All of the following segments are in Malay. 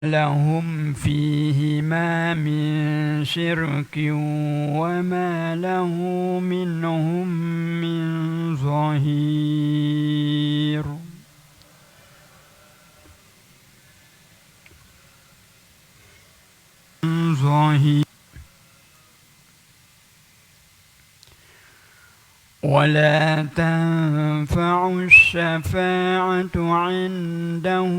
لهم فيهما من شرك وما له منهم من ظهير ولا تنفع الشفاعة عنده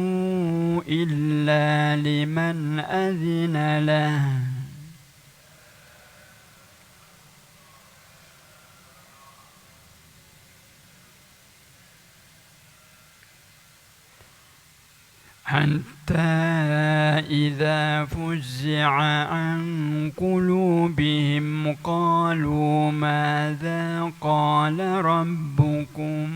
إلا لمن أذن له حتى إذا فزع عن قلوبهم قالوا ماذا قال ربكم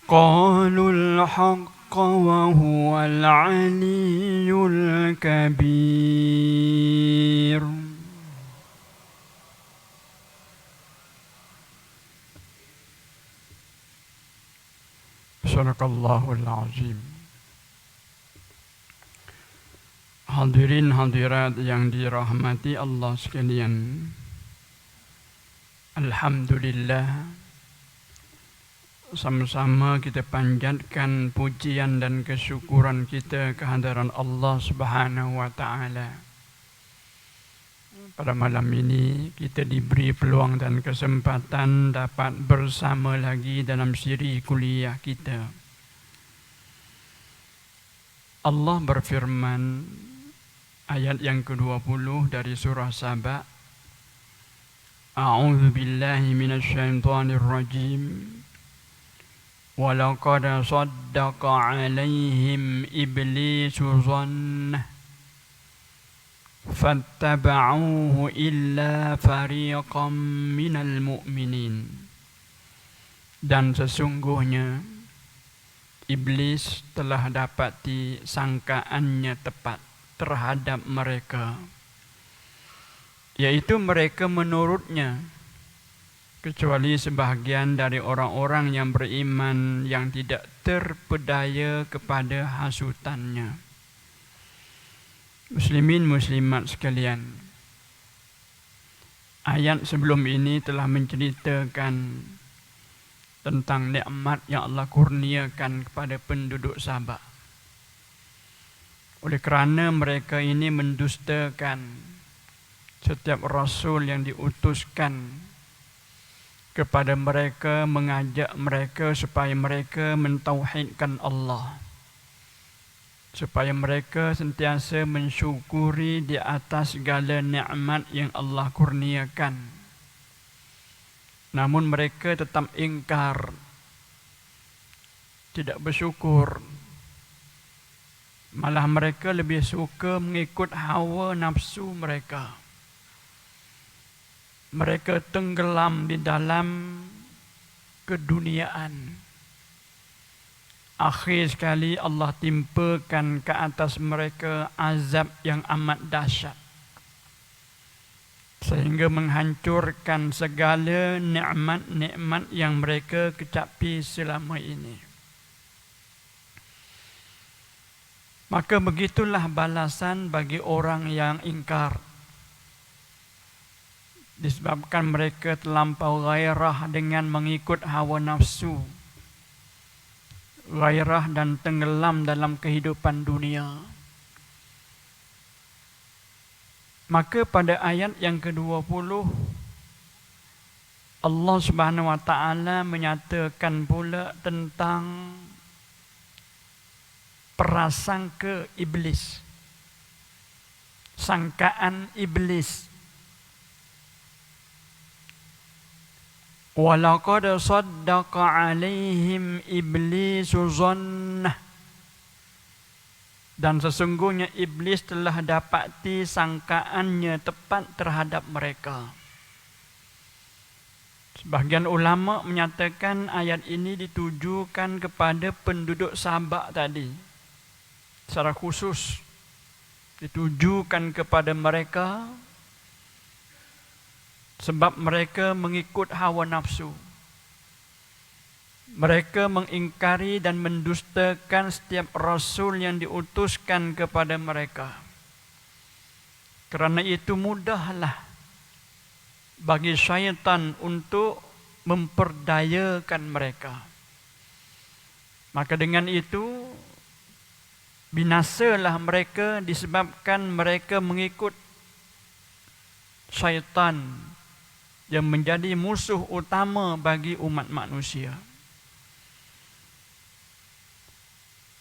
قالوا الحق وهو العلي الكبير. Sadaqallahul Azim. Hadirin hadirat yang dirahmati Allah sekalian, alhamdulillah, sama-sama kita panjatkan pujian dan kesyukuran kita kehadiran Allah Subhanahu wa taala. Pada malam ini kita diberi peluang dan kesempatan dapat bersama lagi dalam siri kuliah kita. Allah berfirman, ayat yang ke-20 dari surah Saba, A'udzu billahi minasyaitonir rajim. وَلَقَدْ صَدَّقَ عَلَيْهِمْ إِبْلِيسُ ظَنَّهُ فَاتَّبَعُوهُ إِلَّا فَرِيقًا مِنَ الْمُؤْمِنِينَ. Dan sesungguhnya Iblis telah dapati sangkaannya tepat terhadap mereka, yaitu mereka menurutnya, kecuali sebahagian dari orang-orang yang beriman yang tidak terpedaya kepada hasutannya. Muslimin muslimat sekalian, ayat sebelum ini telah menceritakan tentang nikmat yang Allah kurniakan kepada penduduk Sabah. Oleh kerana mereka ini mendustakan setiap rasul yang diutuskan kepada mereka, mengajak mereka supaya mereka mentauhidkan Allah, supaya mereka sentiasa mensyukuri di atas segala nikmat yang Allah kurniakan. Namun mereka tetap ingkar, tidak bersyukur. Malah mereka lebih suka mengikut hawa nafsu mereka. Mereka tenggelam di dalam keduniaan. Akhir sekali Allah timpakan ke atas mereka azab yang amat dahsyat, sehingga menghancurkan segala nikmat-nikmat yang mereka kecapi selama ini. Maka begitulah balasan bagi orang yang ingkar. Disebabkan mereka terlampau gairah dengan mengikut hawa nafsu, gairah dan tenggelam dalam kehidupan dunia. Maka pada ayat yang ke-20 Allah Subhanahu wa taala menyatakan pula tentang prasangka iblis, sangkaan iblis. وَلَقَدْ صَدَّقَ عَلَيْهِمْ إِبْلِيسُ ظَنَّهُ. Dan sesungguhnya iblis telah dapati sangkaannya tepat terhadap mereka. Sebahagian ulama menyatakan ayat ini ditujukan kepada penduduk Sabak tadi secara khusus, ditujukan kepada mereka sebab mereka mengikut hawa nafsu. Mereka mengingkari dan mendustakan setiap rasul yang diutuskan kepada mereka. Kerana itu mudahlah bagi syaitan untuk memperdayakan mereka. Maka dengan itu binasalah mereka disebabkan mereka mengikut syaitan yang menjadi musuh utama bagi umat manusia.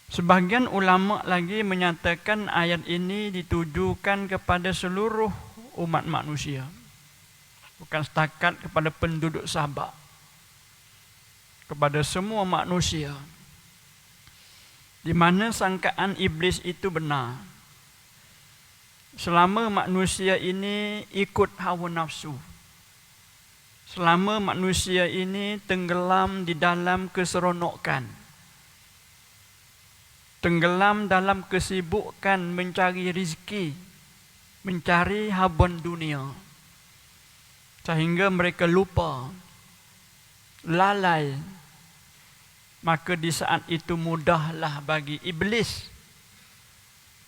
Sebahagian ulama lagi menyatakan ayat ini ditujukan kepada seluruh umat manusia, bukan setakat kepada penduduk Sabak, kepada semua manusia, di mana sangkaan iblis itu benar. Selama manusia ini ikut hawa nafsu, selama manusia ini tenggelam di dalam keseronokan, tenggelam dalam kesibukan mencari rezeki, mencari habuan dunia, sehingga mereka lupa, lalai, maka di saat itu mudahlah bagi iblis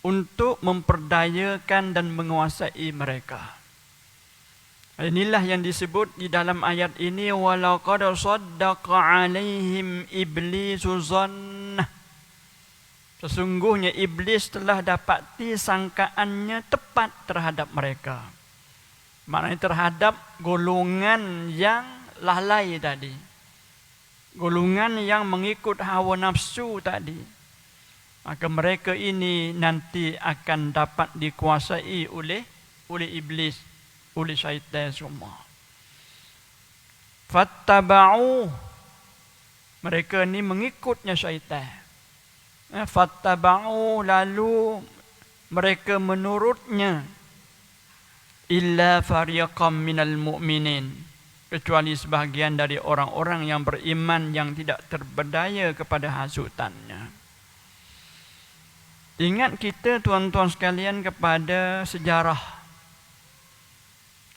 untuk memperdayakan dan menguasai mereka. Inilah yang disebut di dalam ayat ini, walaqad saddaqa alaihim iblisu zannah. Sesungguhnya iblis telah dapati sangkaannya tepat terhadap mereka. Maknanya terhadap golongan yang lalai tadi, golongan yang mengikut hawa nafsu tadi. Maka mereka ini nanti akan dapat dikuasai oleh iblis, oleh syaitan semua. Fattaba'u, mereka ini mengikutnya syaitan. Fattaba'u, lalu mereka menurutnya, illa fariqam minal mu'minin, kecuali sebahagian dari orang-orang yang beriman yang tidak terberdaya kepada hasutannya. Ingat kita tuan-tuan sekalian kepada sejarah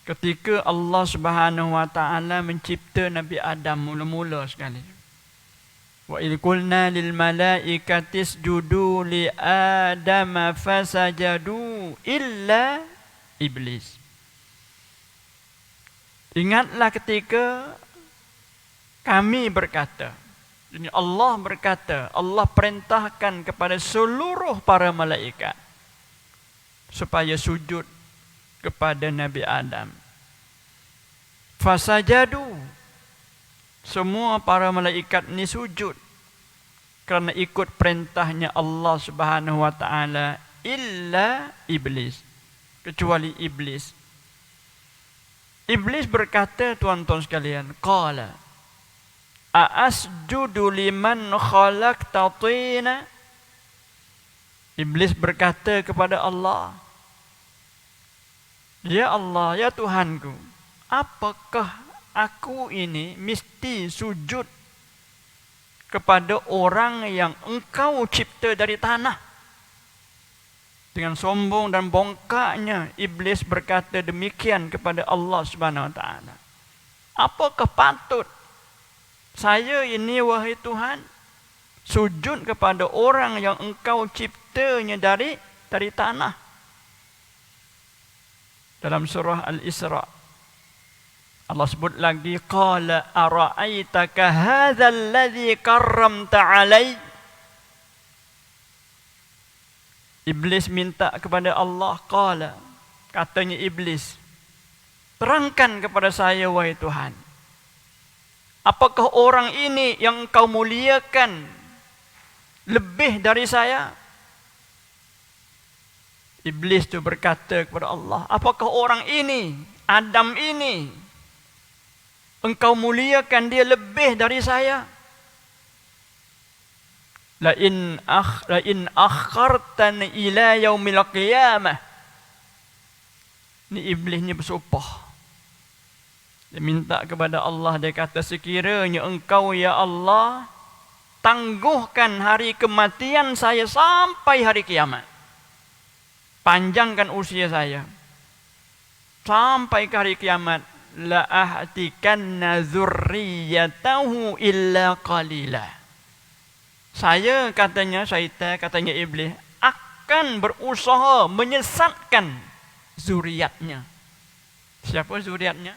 ketika Allah Subhanahu wa taala mencipta Nabi Adam mula-mula sekali. Wa idh qulna lil malaikati isjudu li Adama fasajadu illa iblis. Ingatlah ketika kami berkata, ini Allah berkata, Allah perintahkan kepada seluruh para malaikat supaya sujud kepada Nabi Adam. Fasajadu, semua para malaikat ini sujud kerana ikut perintahnya Allah Subhanahu wa taala, illa iblis, kecuali iblis. Iblis berkata, tuan-tuan sekalian, qala a'asjudu liman khalaqta tina. Iblis berkata kepada Allah, ya Allah, ya Tuhanku, apakah aku ini mesti sujud kepada orang yang engkau cipta dari tanah? Dengan sombong dan bongkaknya iblis berkata demikian kepada Allah Subhanahu wa taala. Apakah patut saya ini, wahai Tuhan, sujud kepada orang yang engkau ciptanya dari tanah? Dalam surah Al-Isra Allah sebut lagi, qala ara'aitaka hadzal ladzi karramta 'alai. Iblis minta kepada Allah, qala, katanya iblis, terangkan kepada saya wahai Tuhan, apakah orang ini yang engkau muliakan lebih dari saya? Iblis itu berkata kepada Allah, apakah orang ini, Adam ini, engkau muliakan dia lebih dari saya? La in akhartani ila yaumil qiyamah. Ini iblis ni bersumpah. Dia minta kepada Allah, dia kata, sekiranya engkau ya Allah tangguhkan hari kematian saya sampai hari kiamat, panjangkan usia saya sampai ke hari kiamat, la ahtikanna dzurriyyatahu illa qalila. Saya, katanya syaitan, katanya iblis, akan berusaha menyesatkan zuriatnya. Siapa zuriatnya?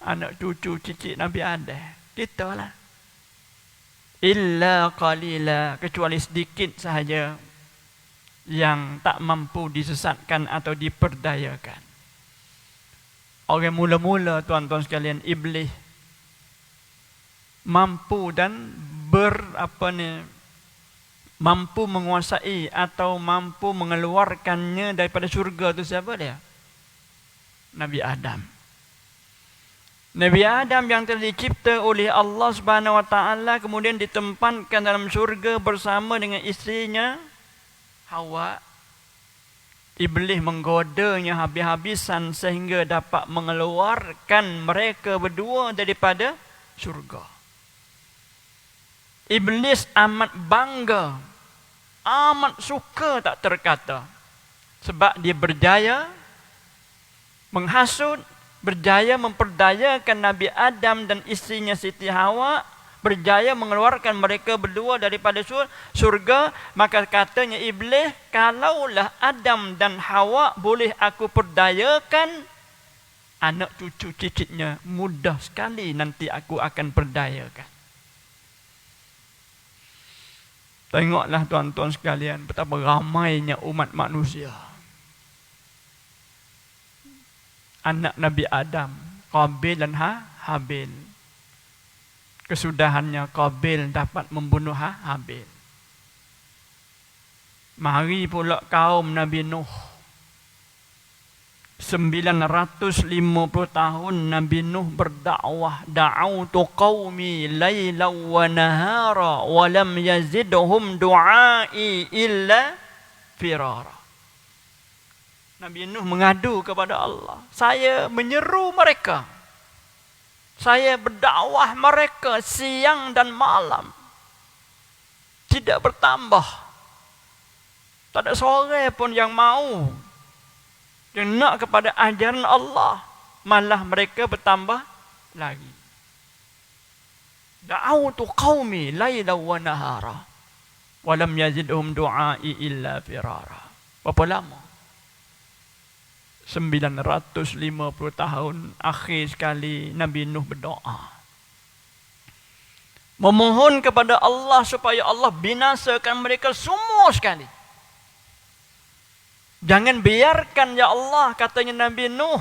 Anak cucu cicit Nabi Adam. Kita lah. Illa qalila, kecuali sedikit sahaja yang tak mampu disesatkan atau diperdayakan. Orang mula-mula, tuan-tuan sekalian, iblis mampu dan mampu menguasai atau mampu mengeluarkannya daripada syurga. Itu siapa dia? Nabi Adam. Nabi Adam yang telah dicipta oleh Allah Subhanahu wa taala kemudian ditempatkan dalam syurga bersama dengan isterinya Hawa. Iblis menggodanya habis-habisan sehingga dapat mengeluarkan mereka berdua daripada syurga. Iblis amat bangga, amat suka tak terkata, sebab dia berjaya menghasut, berjaya memperdayakan Nabi Adam dan isterinya Siti Hawa, berjaya mengeluarkan mereka berdua daripada surga. Maka katanya iblis, kalaulah Adam dan Hawa boleh aku perdayakan, anak cucu cicitnya mudah sekali nanti aku akan perdayakan. Tengoklah tuan-tuan sekalian, betapa ramainya umat manusia. Anak Nabi Adam, Qabil dan Habil. Kesudahannya Qabil dapat membunuh Habil. Mari pula kaum Nabi Nuh. 950 tahun Nabi Nuh berdakwah, da'autu qaumi lailan wa nahara wa lam yazidhum du'ai illa firara. Nabi Nuh mengadu kepada Allah, saya menyeru mereka, saya berdakwah mereka siang dan malam, tidak bertambah. Tak ada seorang pun yang mau, yang nak kepada ajaran Allah, malah mereka bertambah lagi. Da'autu qaumi lailan wa nahara wa lam yazidhum du'ai illa firara. Berapa lama? 950 tahun. Akhir sekali Nabi Nuh berdoa, memohon kepada Allah supaya Allah binasakan mereka semua sekali. Jangan biarkan ya Allah, katanya Nabi Nuh,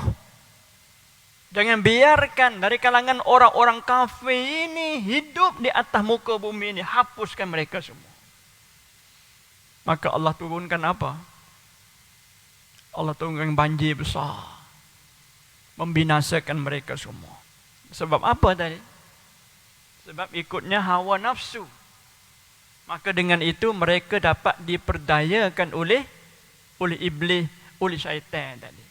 jangan biarkan dari kalangan orang-orang kafir ini hidup di atas muka bumi ini, hapuskan mereka semua. Maka Allah turunkan apa? Allah turunkan banjir besar, membinasakan mereka semua. Sebab apa tadi? Sebab ikutnya hawa nafsu. Maka dengan itu mereka dapat diperdayakan oleh iblis, oleh syaitan tadi.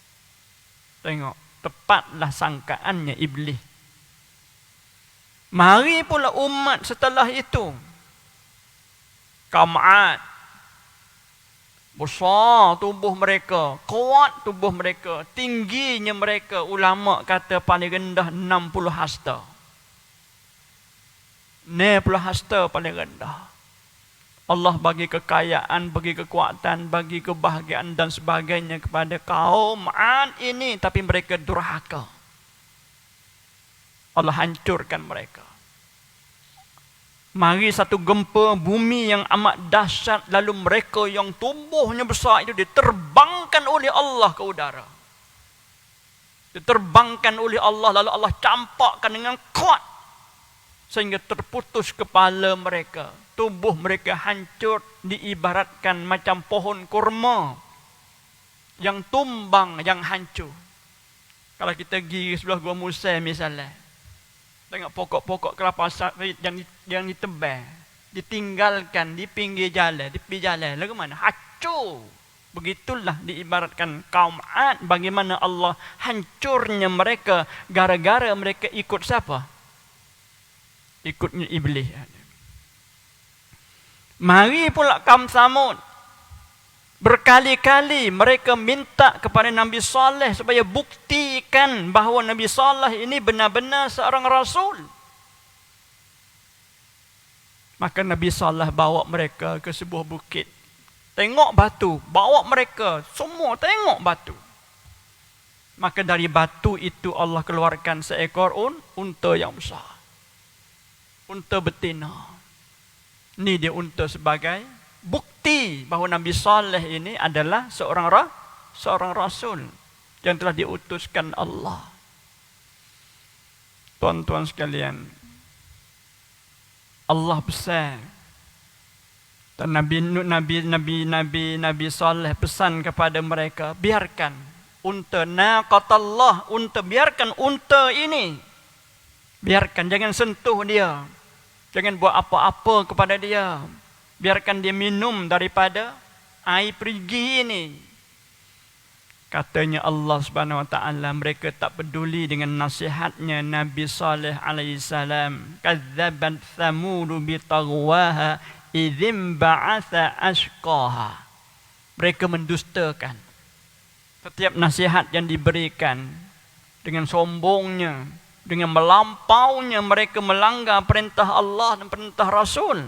Tengok, tepatlah sangkaannya iblis. Mari pula umat setelah itu, kaum 'Ad, besar tubuh mereka, kuat tubuh mereka, tingginya mereka, ulama kata paling rendah 60 hasta. 60 hasta paling rendah. Allah bagi kekayaan, bagi kekuatan, bagi kebahagiaan dan sebagainya kepada kaum 'Ad ini, tapi mereka durhaka. Allah hancurkan mereka. Mari satu gempa bumi yang amat dahsyat, lalu mereka yang tubuhnya besar itu diterbangkan oleh Allah ke udara. Diterbangkan oleh Allah, lalu Allah campakkan dengan kuat sehingga terputus kepala mereka. Tubuh mereka hancur, diibaratkan macam pohon kurma yang tumbang, yang hancur. Kalau kita pergi sebelah Gua Musa misalnya, tengok pokok-pokok kelapa sawit yang ditebang, ditinggalkan di pinggir jalan, di pinggir jalan, lalu mana? Hancur. Begitulah diibaratkan kaum 'Ad, bagaimana Allah hancurnya mereka gara-gara mereka ikut siapa? Ikutnya iblis. Mari pula kaum Samud. Berkali-kali mereka minta kepada Nabi Saleh supaya buktikan bahawa Nabi Saleh ini benar-benar seorang Rasul. Maka Nabi Saleh bawa mereka ke sebuah bukit. Tengok batu, bawa mereka semua tengok batu. Maka dari batu itu Allah keluarkan seekor unta yang besar. Unta betina. Ini dia unta sebagai bukti bahawa Nabi Saleh ini adalah seorang Rasul yang telah diutuskan Allah. Tuan-tuan sekalian, Allah besar. Dan Nabi Saleh pesan kepada mereka, biarkan unta naqatallah, unta, biarkan unta ini. Biarkan, jangan sentuh dia. Jangan buat apa-apa kepada dia. Biarkan dia minum daripada air perigi ini. Katanya Allah Subhanahu Wa Taala, mereka tak peduli dengan nasihatnya Nabi Saleh alaihi salam. Kadzabat Thamud bi taghwaha idzim ba'atha ashqaha. Mereka mendustakan setiap nasihat yang diberikan. Dengan sombongnya, dengan melampaunya mereka melanggar perintah Allah dan perintah Rasul.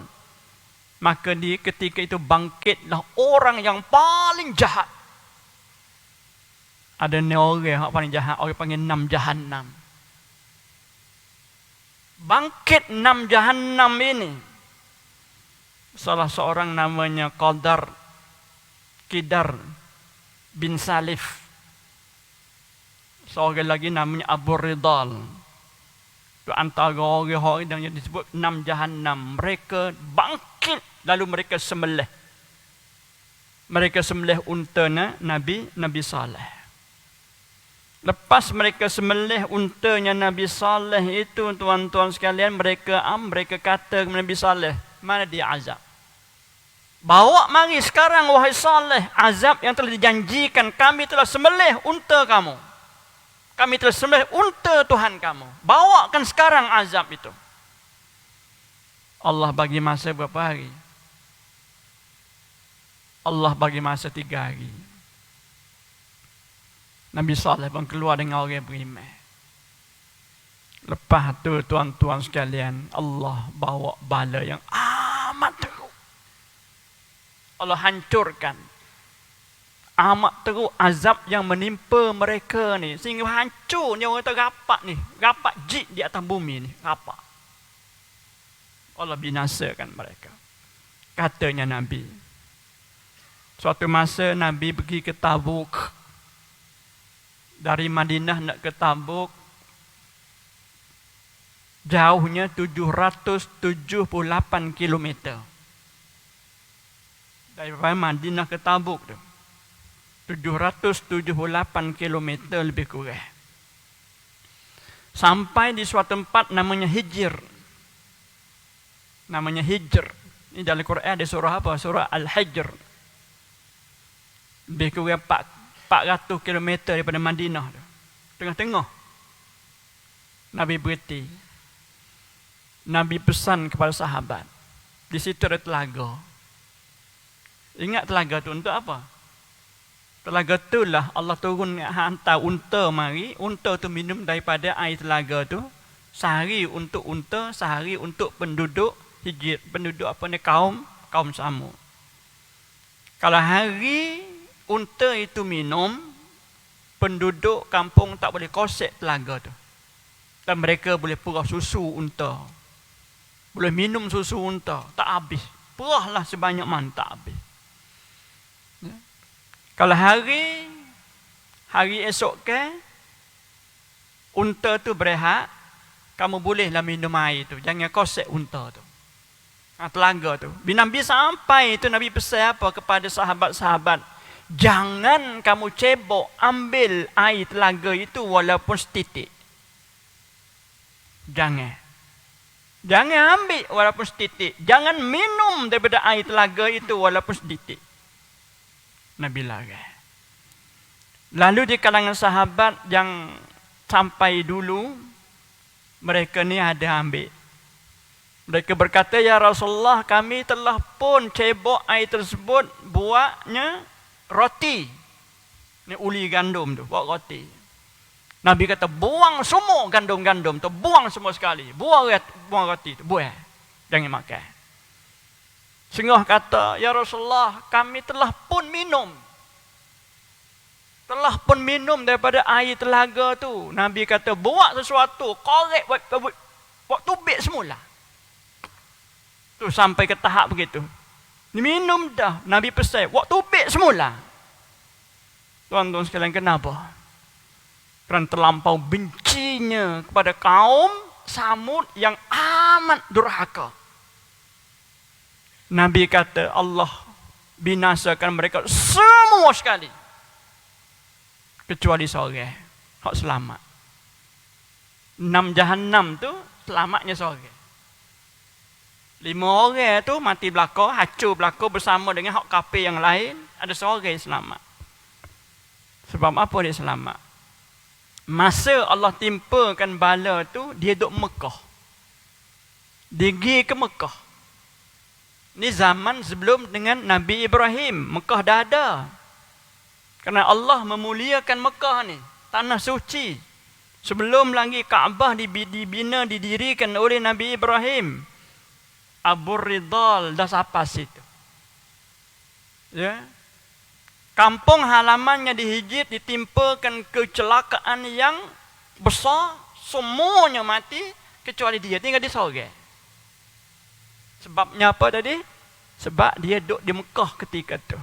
Maka ketika itu bangkitlah orang yang paling jahat. Ada ni orang yang paling jahat, orang panggil 6 Jahannam. Bangkit 6 Jahannam ini. Salah seorang namanya Qidar bin Salif. Seorang lagi namanya Abu Ridal. Itu antara orang-orang yang disebut 6 Jahannam. Mereka bangkit, lalu mereka sembelih. Mereka sembelih unta Nabi Saleh. Lepas mereka sembelih untanya Nabi Saleh itu, tuan-tuan sekalian, mereka kata kepada Nabi Saleh, mana dia azab? Bawa mari sekarang wahai Saleh, azab yang telah dijanjikan. Kami telah sembelih unta kamu. Kami telah sembelih unta Tuhan kamu. Bawakan sekarang azab itu. Allah bagi masa berapa hari? Allah bagi masa 3 hari. Nabi Saleh pun keluar dengan orang yang beriman. Lepas tu tuan-tuan sekalian, Allah bawa bala yang amat teruk. Allah hancurkan amat teruk azab yang menimpa mereka ni, sehingga hancur ni orang tergapak ni, gapak jid di atas bumi ni, gapak. Allah binasakan mereka. Katanya Nabi, suatu masa Nabi pergi ke Tabuk. Dari Madinah nak ke Tabuk, jauhnya 778 km. Dari Madinah ke Tabuk tu 778 km lebih kurang. Sampai di suatu tempat namanya Hijr. Namanya Hijr. Ini dalam Quran ada surah apa? Surah Al-Hijr. Lebih kurang 400 km daripada Madinah tu. Tengah-tengah. Nabi berhenti. Nabi pesan kepada sahabat. Di situ ada telaga. Ingat telaga tu untuk apa? Telaga tu lah Allah turun hantar unta mari. Unta tu minum daripada air telaga tu. Sehari untuk unta, sehari untuk penduduk Hijr. Penduduk apa ni? Kaum Samud. Kalau hari unta itu minum, penduduk kampung tak boleh kosek telaga tu. Dan mereka boleh perah susu unta. Boleh minum susu unta. Tak habis. Perahlah sebanyak mana, tak habis. Ya. Kalau hari esok ke, unta tu berehat, kamu bolehlah minum air tu. Jangan kosek unta tu. Telaga tu. Bila Nabi sampai itu, Nabi pesan apa kepada sahabat-sahabat? Jangan kamu cebok ambil air telaga itu walaupun setitik. Jangan ambil walaupun setitik. Jangan minum daripada air telaga itu walaupun setitik. Nabi larang. Lalu di kalangan sahabat yang sampai dulu, mereka ni ada ambil. Mereka berkata, ya Rasulullah, kami telah pun cebok air tersebut, buatnya roti. Ni uli gandum tu, buat roti. Nabi kata, buang semua gandum-gandum tu, buang semua sekali. Buang roti tu, buang. Jangan makan. Sengah kata, ya Rasulullah, kami telah pun minum. Telah pun minum daripada air telaga tu. Nabi kata, buat sesuatu, korek buat tubik semula. Tu sampai ke tahap begitu. Minum dah, Nabi pesan, buat tubik semula. Tuan-tuan sekalian, kenapa? Kerana terlampau bencinya kepada kaum Samud yang amat durhaka. Nabi kata, Allah binasakan mereka semua sekali. Kecuali seorang hak selamat. 6 Jahannam tu selamatnya seorang. 5 orang tu mati belaka, hancur belaka bersama dengan hak kafir yang lain. Ada seorang yang selamat. Sebab apa dia selamat? Masa Allah timpakan bala tu, dia duduk Mekah. Dia pergi ke Mekah. Ni zaman sebelum dengan Nabi Ibrahim. Mekah dah ada. Kerana Allah memuliakan Mekah ni, tanah suci. Sebelum lagi Kaabah dibina, didirikan oleh Nabi Ibrahim, Abu Ridal dah sampai situ. Ya. Kampung halamannya dihijit, ditimpakan kecelakaan yang besar, semuanya mati kecuali dia, tinggal di seorang. Sebabnya apa tadi? Sebab dia duduk di Mekah ketika tu.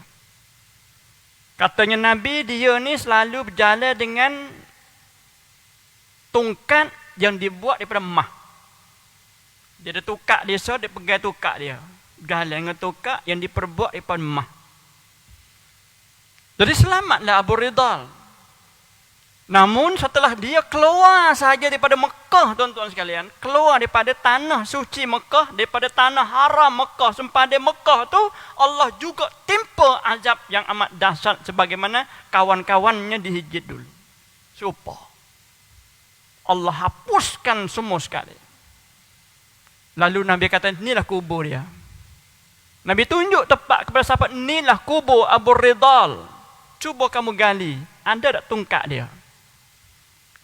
Katanya Nabi, dia ni selalu berjalan dengan tongkat yang dibuat daripada emas. Dia ada tukak dia, dia pegang tukak dia. Berjalan dengan tukak yang diperbuat daripada emas. Jadi selamatlah Abu Ridal. Namun setelah dia keluar sahaja daripada Mekah, tuan-tuan sekalian, keluar daripada tanah suci Mekah, daripada tanah haram Mekah, sempadan Mekah tu, Allah juga timpa azab yang amat dahsyat sebagaimana kawan-kawannya dihijit dulu. Supaya Allah hapuskan semua sekali. Lalu Nabi kata, inilah kubur dia. Nabi tunjuk tempat kepada sahabat, inilah kubur Abu Ridal. Cuba kamu gali, ada tak tongkat dia?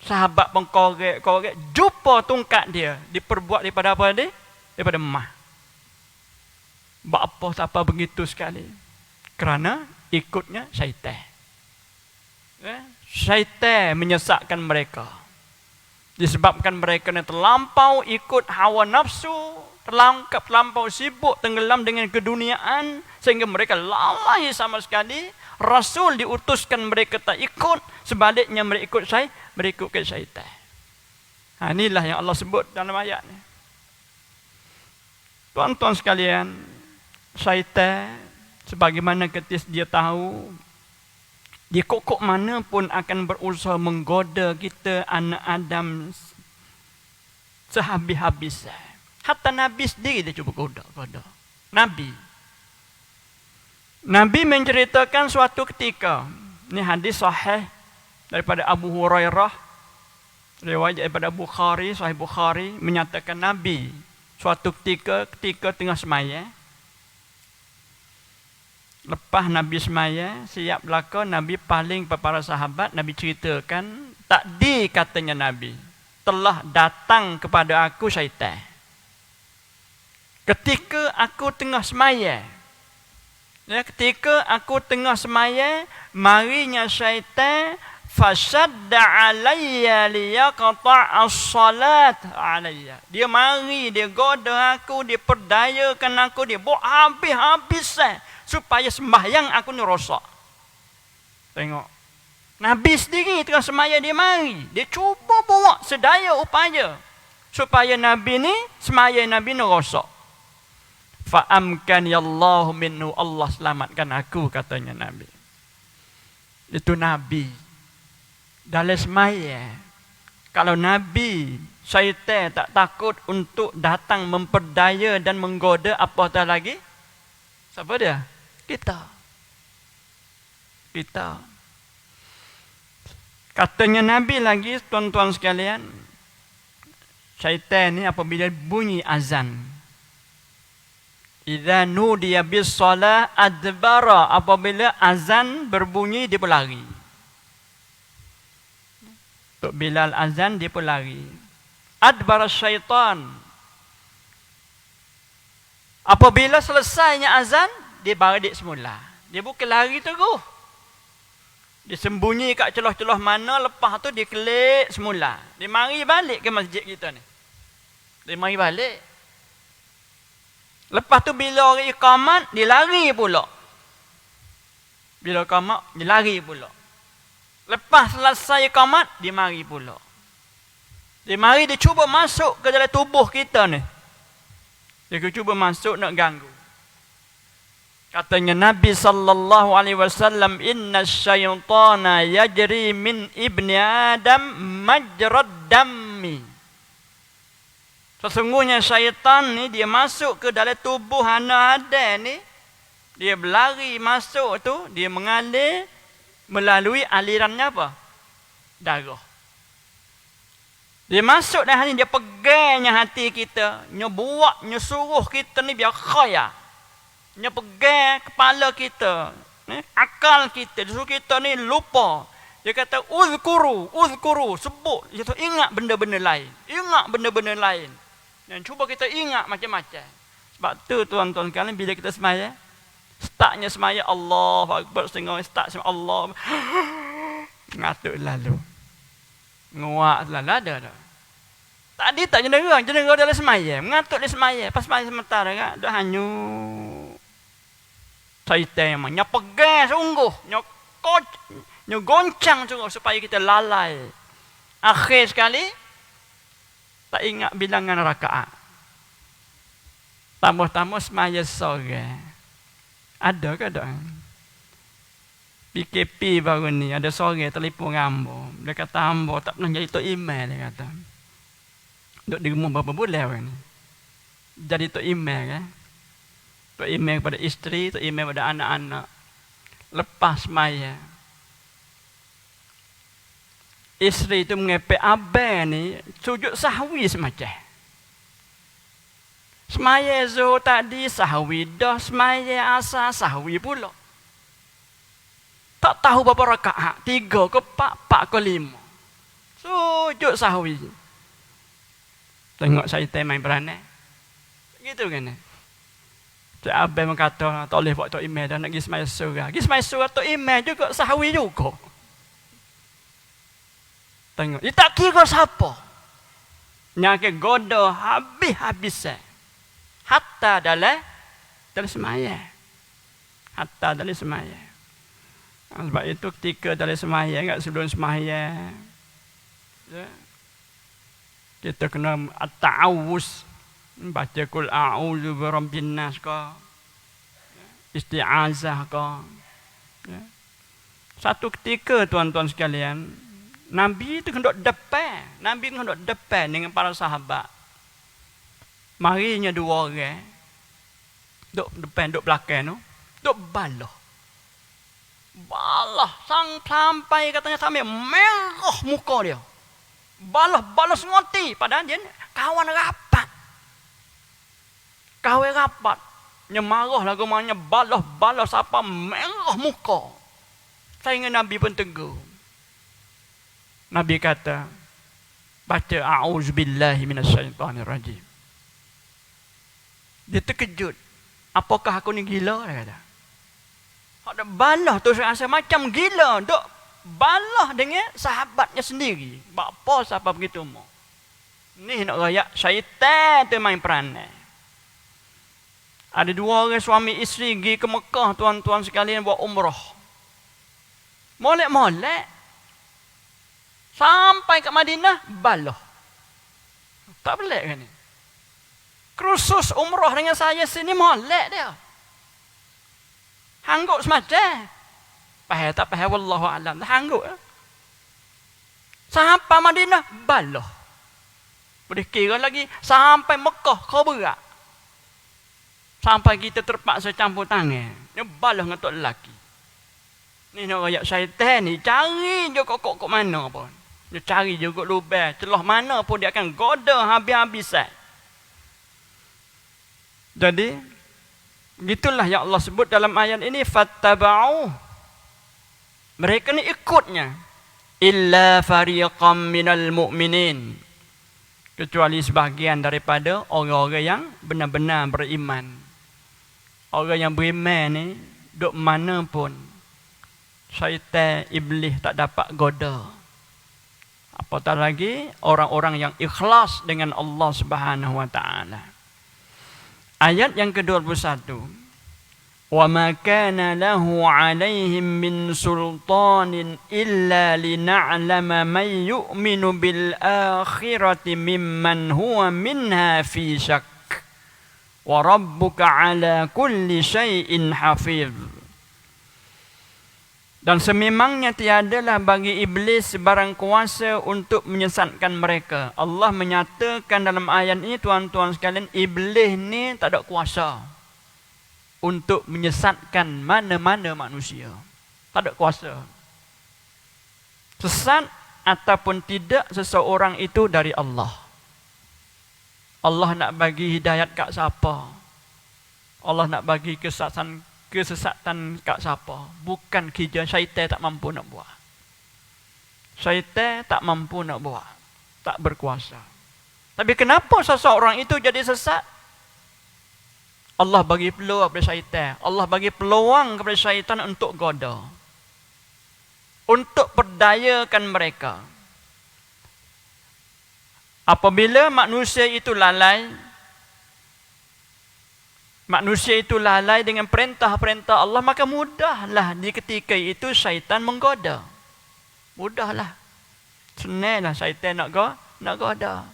Sahabat pun korek, jumpa tongkat dia, diperbuat daripada apa dia? Daripada emas. Buat apa siapa begitu sekali? Kerana ikutnya syaitan. Syaitan menyesatkan mereka. Disebabkan mereka yang terlampau ikut hawa nafsu, terlampau sibuk tenggelam dengan keduniaan, sehingga mereka lalai sama sekali. Rasul diutuskan, mereka tak ikut. Sebaliknya mereka ikut ke syaitan. Inilah yang Allah sebut dalam ayat ni. Tuan-tuan sekalian, syaitan sebagaimana ketika dia tahu, dia kok mana pun akan berusaha menggoda kita anak Adam sehabis-habisnya. Hatta Nabi sendiri dia cuba goda. Nabi menceritakan suatu ketika, ini hadis sahih daripada Abu Hurairah, riwayat daripada Bukhari, Sahih Bukhari, menyatakan Nabi suatu ketika tengah semaya. Lepas Nabi semaya, siap belaka, Nabi paling kepada para sahabat, Nabi ceritakan, tadi katanya Nabi, telah datang kepada aku syaitan. Ketika aku tengah semaya, ketika aku tengah semaya, marinya syaitan fasadda alayya liyaqta' as-salat alayya. Dia mari, dia goda aku, dia perdayakan aku, dia buat habis-habis supaya sembahyang aku ni rosak. Tengok. Nabi sendiri tengah semaya, dia mari, dia cuba buat sedaya upaya supaya Nabi ni, semaya Nabi ni rosak. Fa'amkan yallahu minhu, Allah selamatkan aku, katanya Nabi. Itu Nabi dalam semaya. Kalau Nabi, syaitan tak takut untuk datang memperdaya dan menggoda, apatah lagi siapa dia? Kita. Katanya Nabi lagi, tuan-tuan sekalian, syaitan ni apabila bunyi azan, Idza nudiya bis shalah adbara, apabila azan berbunyi dia pun lari. Tok Bilal azan dia pun lari. Adbara syaitan, apabila selesainya azan dia balik semula. Dia bukan lari terus. Dia sembunyi kat celah-celah mana, lepas tu dia kelik semula. Dia mari balik ke masjid kita ni. Dia mari balik. Lepas tu bila orang iqamat, dia lari pula. Bila iqamat, dia lari pula. Lepas selesai iqamat, dia mari pula. Dia mari, dia cuba masuk ke dalam tubuh kita ni. Dia cuba masuk nak ganggu. Katanya Nabi sallallahu alaihi wasallam, inna syaitana yajri min ibni Adam majrad dammi. Sesungguhnya syaitan ni dia masuk ke dalam tubuh anak Adam ni, dia berlari masuk tu, dia mengalir melalui alirannya apa? Darah. Dia masuk dah ni, dia pegangnya hati kita, nya buat, nya suruh kita ni biar khaya. Nya pegang kepala kita, akal kita, dia suruh kita ni lupa. Dia kata uzkuru, sebut. Dia kata ingat benda-benda lain. Ingat benda-benda lain. Dan cuba kita ingat macam-macam. Sebab tu tuan-tuan sekalian, bila kita semaya, startnya semaya Allah Akbar, setengah start semaya Allah. Ngatuk lalu. Nguak selalu ada dah. Tadi tak jenera dalam semaya. Mengatuk di semaya. Pas semaya sementara kan, dah hanyut. Syaitan yang nya pegang sungguh, nya goncang sungguh supaya kita lalai. Akhir sekali tak ingat bilangan rakaat. Tambah-tambah semaya sore. Ada ke tak? PKP baru ni ada sore telefon Ambo. Dia kata Ambo tak pernah jadi tok email, dia kata. Duk di rumah berapa bulan ni. Jadi tok email kan. Tok email kepada isteri, tok email kepada anak-anak. Lepas semaya, isteri itu mengepek abang ni sujud sahwi semacam. Semaya zuhur tadi sahwi dah, semaya asar sahwi pula. Tak tahu berapa rakaat, 3 ke 4 ke 5. Sujud sahwi. Tengok syaitan main peranan. Gitu kan. Cik Abang kata, tak boleh buat tok email dah, nak pergi semaya surah. Pergi semaya surah tok email juga, sahwi juga. Tengok, dia tak kira siapa. Nyake goda habis-habis. Hatta dalam semaya. Hatta dalam semaya. Sebab itu ketika dalam semaya, kat sebelum semaya, kita kena at-ta'awuz. Baca kul a'udzu birabbin nas ke, isti'azah ke. Satu ketika tuan-tuan sekalian, Nabi itu hendak depan dengan para sahabat. Marinya 2 orang duk depan, duk belakang tu, duk balah sampai katanya sampai merah muka dia. Balah sengoti, padahal dia kawan rapat. Kawan rapat. Nya marah lagu mana balah sampai merah muka. Sehingga Nabi pun tegur. Nabi kata, baca a'udzubillahi minasyaitonirrajim. Dia terkejut. Apakah aku ni gila? Dia kata. Ada balah tu rasa macam gila. Duk balah dengan sahabatnya sendiri. Bapa siapa begitu mau. Ni nak rayak syaitan tu main peranan. Ada 2 orang suami isteri pergi ke Mekah, tuan-tuan sekalian, buat umrah. Molek-molek. Sampai ke Madinah, balah. Tak pelik kan ni? Khusus umrah dengan saya sini, molek dia. Hanggut semacam. Pahal tak pahal, wallahu alam. Hanggut. Sampai Madinah, balah. Boleh kira lagi, sampai Mekah, kau berat. Sampai kita terpaksa campur tangan. Dia balah dengan tok lelaki. Ni nak rakyat syaitan ni, cari je kok mana pun. Dia cari juga lubang, celah mana pun dia akan goda habis-habisan. Jadi, Gitulah yang Allah sebut dalam ayat ini, fattaba'u. Mereka ni ikutnya. Illa fariqam minal mu'minin. Kecuali sebahagian daripada orang-orang yang benar-benar beriman. Orang yang beriman ni, duk mana pun, syaitan, iblis tak dapat goda. Apatah lagi orang-orang yang ikhlas dengan Allah Subhanahu wa taala. Ayat yang ke-21. Wa ma kana lahu 'alaihim min sultanin illa lina'lama man yu'minu bil akhirati mimman huwa minha fi syak. Wa rabbuka 'ala kulli syai'in hafiz. Dan sememangnya tiadalah bagi iblis sebarang kuasa untuk menyesatkan mereka. Allah menyatakan dalam ayat ini, tuan-tuan sekalian, iblis ni tak ada kuasa untuk menyesatkan mana-mana manusia. Tak ada kuasa. Sesat ataupun tidak seseorang itu dari Allah. Allah nak bagi hidayat kat siapa? Allah nak bagi kesesatan kat siapa? Bukan kerja syaitan tak mampu nak buat. Syaitan tak mampu nak buat. Tak berkuasa. Tapi kenapa seseorang itu jadi sesat? Allah bagi peluang kepada syaitan. Allah bagi peluang kepada syaitan untuk goda. Untuk perdayakan mereka. Apabila manusia itu lalai dengan perintah-perintah Allah, maka mudahlah di ketika itu syaitan menggoda. Mudahlah. Senanglah syaitan nak goda.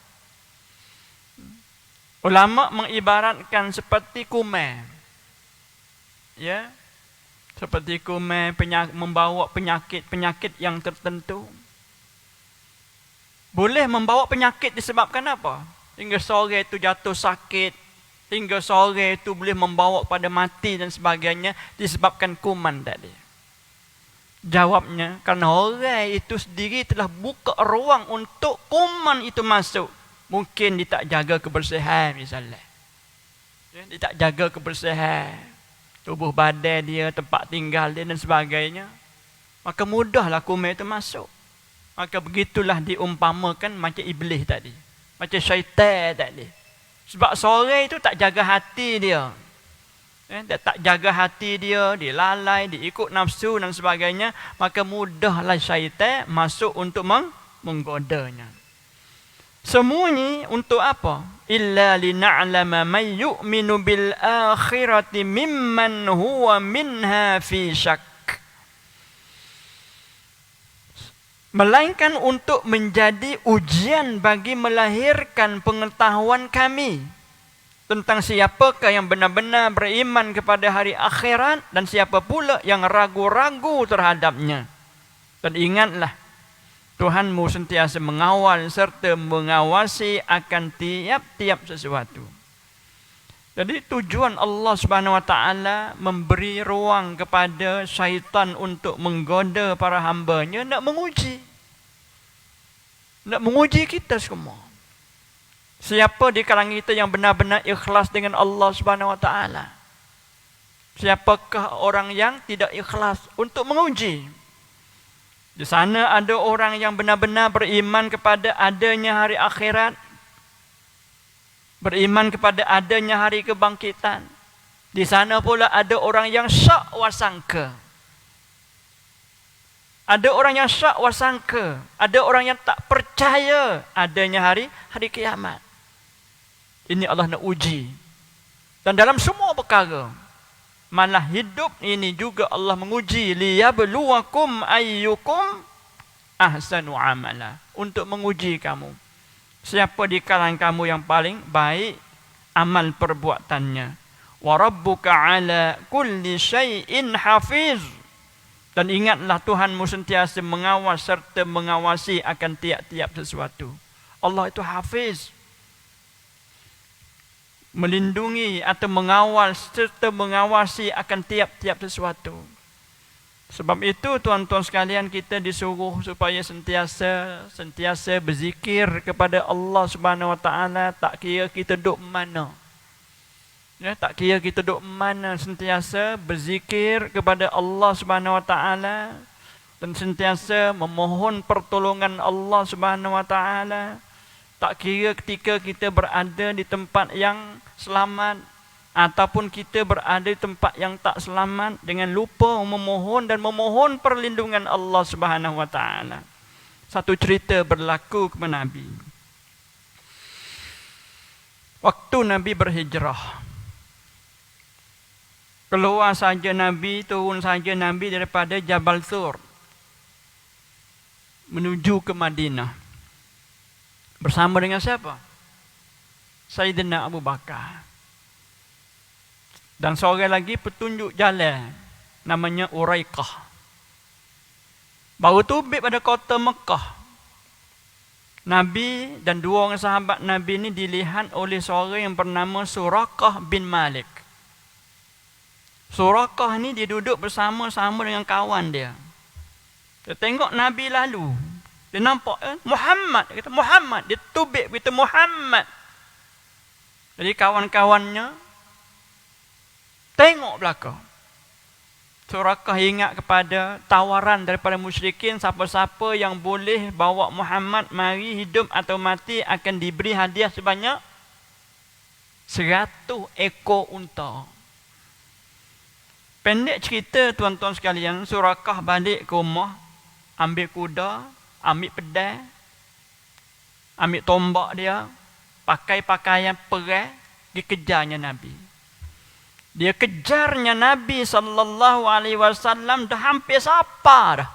Ulama mengibaratkan seperti kuman. Ya. Seperti kuman membawa penyakit yang tertentu. Boleh membawa penyakit disebabkan apa? Hingga sore itu jatuh sakit. Hingga sore itu boleh membawa pada mati dan sebagainya disebabkan kuman tadi. Jawabnya, kerana orang itu sendiri telah buka ruang untuk kuman itu masuk. Mungkin dia tak jaga kebersihan misalnya. Dia tak jaga kebersihan tubuh badan dia, tempat tinggal dia dan sebagainya. Maka mudahlah kuman itu masuk. Maka begitulah diumpamakan macam iblis tadi. Macam syaitan tadi. Sebab sore itu tak jaga hati dia. Dia tak jaga hati dia, dia lalai, dia ikut nafsu dan sebagainya. Maka mudahlah syaitan masuk untuk menggodanya. Semuanya untuk apa? Illa lina'lama man yu'minu bil akhirati mimman huwa minha fi syak. Melainkan untuk menjadi ujian bagi melahirkan pengetahuan kami tentang siapakah yang benar-benar beriman kepada hari akhirat dan siapa pula yang ragu-ragu terhadapnya. Dan ingatlah, Tuhanmu sentiasa mengawal serta mengawasi akan tiap-tiap sesuatu. Jadi tujuan Allah Subhanahu Wa Taala memberi ruang kepada syaitan untuk menggoda para hamba-Nya, nak menguji. Nak menguji kita semua. Siapa di kalangan kita yang benar-benar ikhlas dengan Allah Subhanahu Wa Taala? Siapakah orang yang tidak ikhlas untuk menguji? Di sana ada orang yang benar-benar beriman kepada adanya hari akhirat, beriman kepada adanya hari kebangkitan. Di sana pula ada orang yang syak wasangka. Ada orang yang syak wasangka. Ada orang yang tak percaya adanya hari kiamat. Ini Allah nak uji. Dan dalam semua perkara, malah hidup ini juga Allah menguji. Liyabluwakum ayyukum ahsanu amala. Untuk menguji kamu. Siapa di kalangan kamu yang paling baik amal perbuatannya. Wa rabbuka ala kulli syai'in hafiz. Dan ingatlah Tuhanmu sentiasa mengawal serta mengawasi akan tiap-tiap sesuatu. Allah itu hafiz. Melindungi atau mengawal serta mengawasi akan tiap-tiap sesuatu. Sebab itu tuan-tuan sekalian, kita disuruh supaya sentiasa berzikir kepada Allah Subhanahu Wa Taala, tak kira kita duduk mana. Ya, tak kira kita duduk mana, sentiasa berzikir kepada Allah Subhanahu Wa Taala dan sentiasa memohon pertolongan Allah Subhanahu Wa Taala. Tak kira ketika kita berada di tempat yang selamat ataupun kita berada di tempat yang tak selamat, dengan lupa memohon dan memohon perlindungan Allah Subhanahu Wa Taala. Satu cerita berlaku kepada Nabi. Waktu Nabi berhijrah, keluar saja Nabi, turun saja Nabi daripada Jabal Thur menuju ke Madinah. Bersama dengan siapa? Sayyidina Abu Bakar. Dan seorang lagi petunjuk jalan, namanya Uraiqah. Baru tubik pada kota Mekah, Nabi dan dua orang sahabat Nabi ini dilihat oleh seorang yang bernama Suraqah bin Malik. Suraqah ni dia duduk bersama-sama dengan kawan dia. Dia tengok Nabi lalu, dia nampak Muhammad, dia kata Muhammad, dia tubik kata Muhammad. Jadi kawan-kawannya tengok belakang. Suraqah ingat kepada tawaran daripada musyrikin, siapa-siapa yang boleh bawa Muhammad mari hidup atau mati akan diberi hadiah sebanyak 100 ekor unta. Pendek cerita tuan-tuan sekalian, Suraqah balik ke rumah, ambil kuda, ambil pedang, ambil tombak dia, pakai pakaian perang, dikejarnya Nabi. Dia kejarnya Nabi SAW dah hampir sapa dah.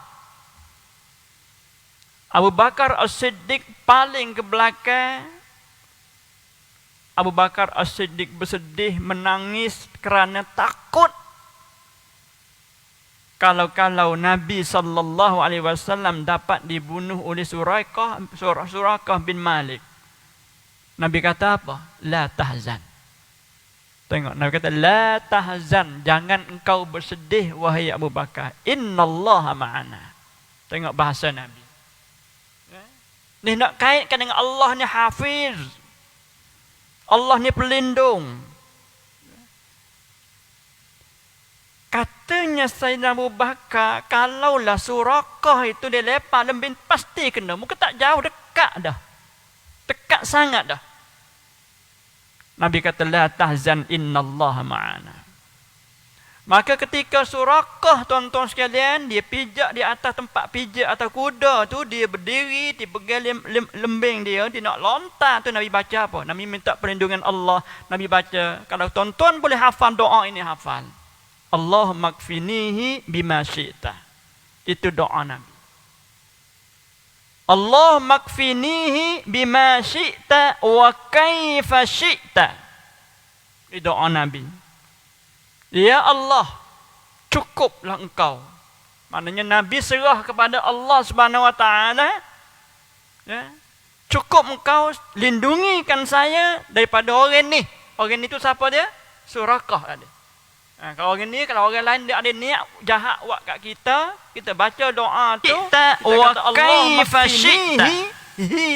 Abu Bakar As-Siddiq paling ke belakang. Abu Bakar As-Siddiq bersedih, menangis kerana takut kalau Nabi SAW dapat dibunuh oleh Suraqah bin Malik. Nabi kata apa? La tahzan. Tengok, Nabi kata, la tahzan, jangan engkau bersedih wahai Abu Bakar. Innallaha ma'ana. Tengok bahasa Nabi. Ni nak kaitkan dengan Allah ni hafiz. Allah ni pelindung. Katanya Sayyidina Abu Bakar, kalaulah Suraqah itu dia lepas lembing, pasti kena. Muka tak jauh, dekat dah. Dekat sangat dah. Nabi kata, la tahzan innallaha ma'ana. Maka ketika Suraqah, tuan-tuan sekalian, dia pijak di atas tempat pijak atau kuda tu, dia berdiri, dia pegang lembing dia nak lontar tu, Nabi baca apa? Nabi minta perlindungan Allah. Nabi baca, kalau tuan-tuan boleh hafal doa ini, hafal. Allahumma kfinihi bima syi'ta. Itu doa Nabi. Allahumma kfinihi bima syi'ta wa kaifa syi'ta. Itu doa Nabi. Ya Allah, cukuplah engkau. Maknanya Nabi serah kepada Allah Subhanahu Wa Taala. Ya. Cukup engkau lindungikan saya daripada orang ni. Orang ni tu siapa dia? Suraqah ada. Kalau orang ni, kalau orang lain dia ada niat jahat buat kat kita, kita baca doa tu, kita kata Allah mafsyi'ta.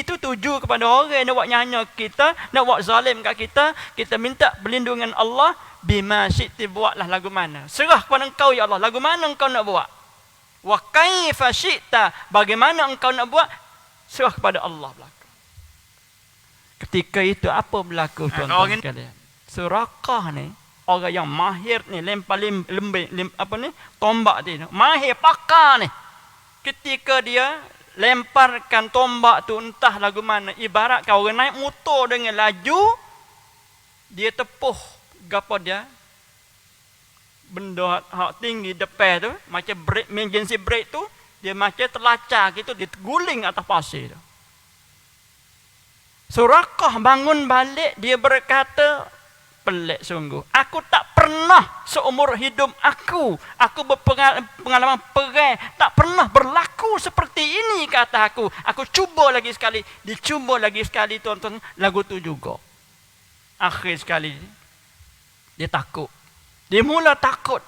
Itu tuju kepada orang nak buat nyanyi kita, nak buat zalim kat kita, kita minta perlindungan Allah. Bima syi'ti, buatlah lagu mana. Serah kepada engkau ya Allah, lagu mana engkau nak buat. Wa kaifa syi'ta, bagaimana engkau nak buat, serah kepada Allah belaka. Ketika itu apa berlaku tuan-tuan sekalian? Suraqah ni orang yang mahir ni, lempar lembing tombak dia, mahir pakar ni. Ketika dia lemparkan tombak tu entah lagu mana, ibarat kau orang naik motor dengan laju, dia tepuh gapo dia benda hak tinggi depan tu, macam brake, emergency brake tu, dia macam terlacak gitu, dia terguling atas pasir tu. Suraqah bangun balik, dia berkata, pelik sungguh. Aku tak pernah seumur hidup aku berpengalaman perang, tak pernah berlaku seperti ini kata aku. Aku cuba lagi sekali, dicuba lagi sekali tuan-tuan, lagu tu juga. Akhir sekali dia takut. Dia mula takut.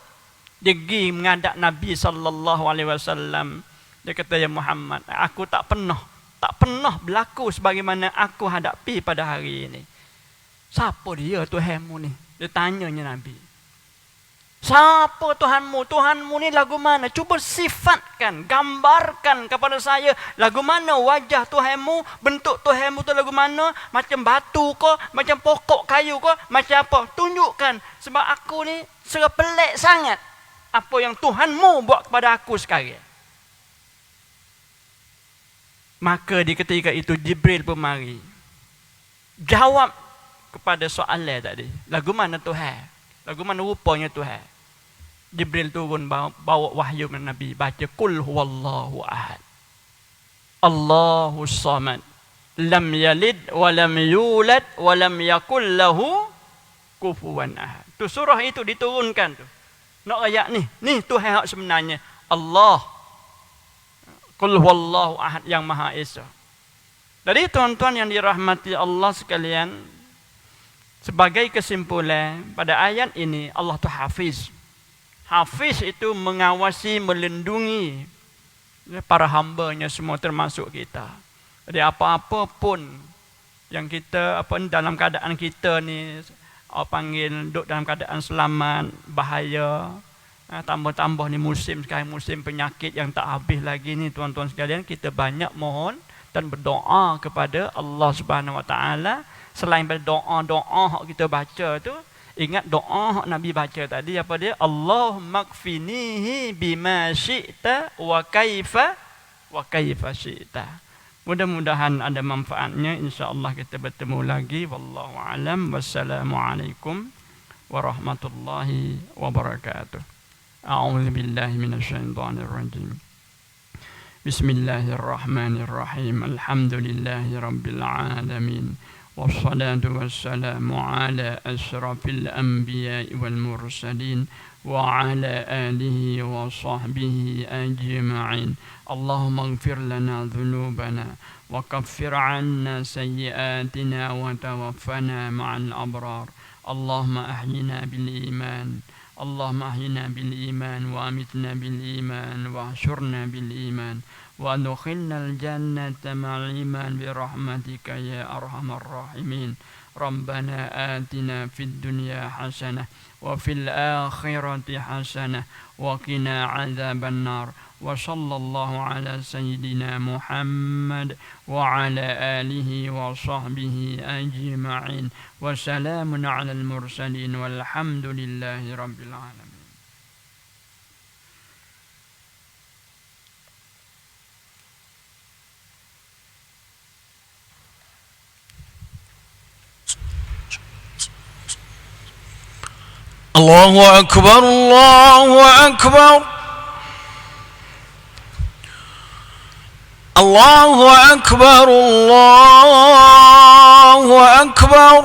Dia pergi menghadap Nabi SAW. Dia kata, ya Muhammad, aku tak pernah berlaku sebagaimana aku hadapi pada hari ini. Siapa dia Tuhanmu ni? Dia tanyanya Nabi, siapa Tuhanmu? Tuhanmu ni lagu mana? Cuba sifatkan, gambarkan kepada saya lagu mana wajah Tuhanmu, bentuk Tuhanmu tu lagu mana, macam batu ke, macam pokok kayu ke, macam apa? Tunjukkan, sebab aku ni pelik sangat apa yang Tuhanmu buat kepada aku sekarang. Maka di ketika itu Jibril pun mari jawab kepada soalan tadi, lagu mana Tuhan? Lagu mana rupanya Tuhan? Jibril turun bawa wahyu kepada Nabi, baca Qul huwallahu ahad, Allahus samad, lam yalid wa lam yulad wa lam yakul lahu kufuwan ahad. Tu surah itu diturunkan tu. Nak ayat ni Tuhan sebenarnya Allah. Qul huwallahu ahad, yang Maha Esa. Jadi tuan-tuan yang dirahmati Allah sekalian, sebagai kesimpulan pada ayat ini, Allah tu hafiz. Hafiz itu mengawasi, melindungi para hamba-Nya semua, termasuk kita. Jadi apa-apa pun yang kita dalam keadaan kita ni, panggil duduk dalam keadaan selamat, bahaya, tambah-tambah ni musim sekarang, musim penyakit yang tak habis lagi ni tuan-tuan sekalian, kita banyak mohon dan berdoa kepada Allah Subhanahu Wa Taala. Selain pada doa-doa yang kita baca tu, ingat doa yang Nabi baca tadi apa dia? Allahumma kfinihi bima syi'ta wa kaifa syi'ta. Mudah-mudahan ada manfaatnya. InsyaAllah kita bertemu lagi. Wallahu alam. Wassalamualaikum warahmatullahi wabarakatuh. A'udzu billahi minasyaitonir rajim. Bismillahirrahmanirrahim. Alhamdulillahi rabbil alamin. والصلاة والسلام على أشرف الأنبياء والمرسلين وعلى آله وصحبه أجمعين. اللهم اغفر لنا ذنوبنا وكفر عنا سيئاتنا وتوفنا مع الأبرار. اللهم أحينا بالإيمان، اللهم أحينا بالإيمان وأمتنا بالإيمان واحشرنا بالإيمان وادخلنا الجنة مع الإيمان برحمتك يا أرحم الراحمين. ربنا آتنا في الدنيا حسنة وفي الآخرة حسنة وقنا عذاب النار. وصلى الله على سيدنا محمد وعلى آله وصحبه أجمعين. وسلام على المرسلين والحمد لله رب العالمين. الله أكبر الله أكبر الله أكبر الله أكبر.